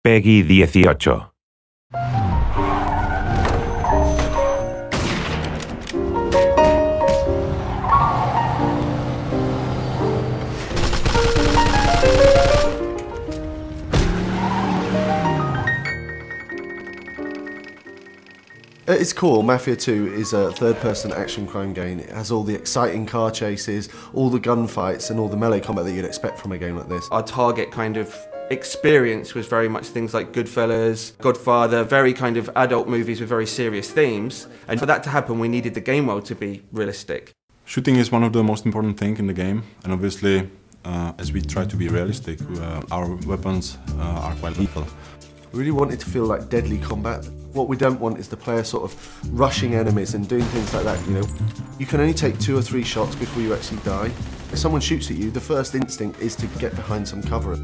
Peggy 18. At its core, Mafia 2 is a third-person action crime game. It has all the exciting car chases, all the gunfights and all the melee combat that you'd expect from a game like this. Our target kind of experience was very much things like Goodfellas, Godfather, very kind of adult movies with very serious themes. And for that to happen, we needed the game world to be realistic. Shooting is one of the most important things in the game, and obviously, as we try to be realistic, our weapons are quite lethal. We really want it to feel like deadly combat. What we don't want is the player sort of rushing enemies and doing things like that, you know. You can only take 2 or 3 shots before you actually die. If someone shoots at you, the first instinct is to get behind some cover.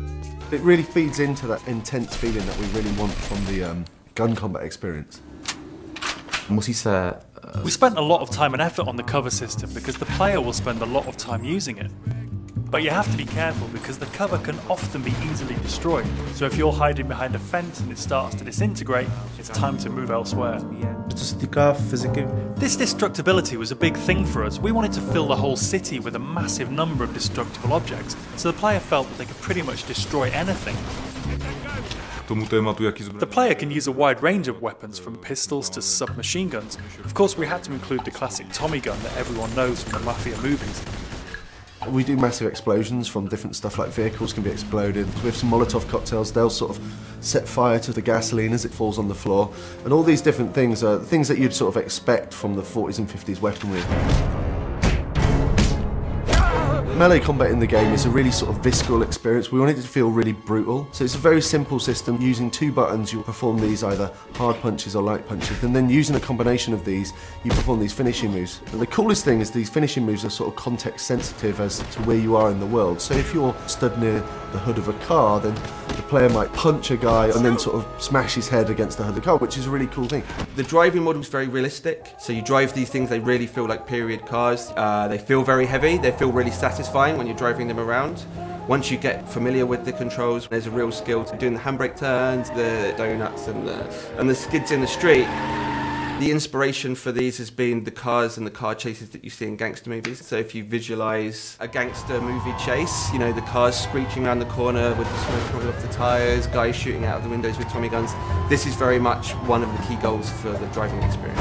It really feeds into that intense feeling that we really want from the gun combat experience. We spent a lot of time and effort on the cover system because the player will spend a lot of time using it. But you have to be careful because the cover can often be easily destroyed. So if you're hiding behind a fence and it starts to disintegrate, it's time to move elsewhere. This destructibility was a big thing for us. We wanted to fill the whole city with a massive number of destructible objects, so the player felt that they could pretty much destroy anything. The player can use a wide range of weapons, from pistols to submachine guns. Of course, we had to include the classic Tommy gun that everyone knows from the Mafia movies. We do massive explosions from different stuff, like vehicles can be exploded. With some Molotov cocktails, they'll sort of set fire to the gasoline as it falls on the floor. And all these different things are things that you'd sort of expect from the 40s and 50s weaponry. Melee combat in the game is a really sort of visceral experience. We wanted it to feel really brutal. So it's a very simple system. Using 2 buttons, you'll perform these either hard punches or light punches. And then using a combination of these, you perform these finishing moves. And the coolest thing is these finishing moves are sort of context sensitive as to where you are in the world. So if you're stood near the hood of a car, then the player might punch a guy and then sort of smash his head against the hood of the car, which is a really cool thing. The driving model is very realistic. So you drive these things, they really feel like period cars. They feel very heavy, they feel really satisfying when you're driving them around. Once you get familiar with the controls, there's a real skill to doing the handbrake turns, the donuts and the skids in the street. The inspiration for these has been the cars and the car chases that you see in gangster movies. So if you visualise a gangster movie chase, you know, the cars screeching around the corner with the smoke coming off the tyres, guys shooting out of the windows with Tommy guns, this is very much one of the key goals for the driving experience.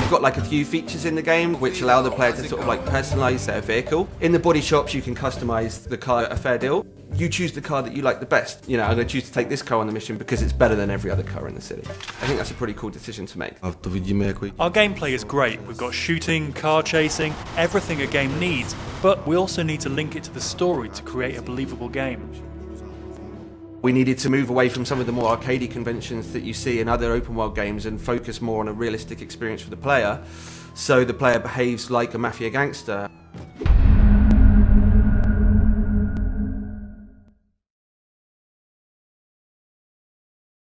We've got like a few features in the game which allow the player to sort of like personalise their vehicle. In the body shops you can customise the car a fair deal. You choose the car that you like the best. You know, I'm going to choose to take this car on the mission because it's better than every other car in the city. I think that's a pretty cool decision to make. Our gameplay is great. We've got shooting, car chasing, everything a game needs, but we also need to link it to the story to create a believable game. We needed to move away from some of the more arcadey conventions that you see in other open world games and focus more on a realistic experience for the player, so the player behaves like a Mafia gangster.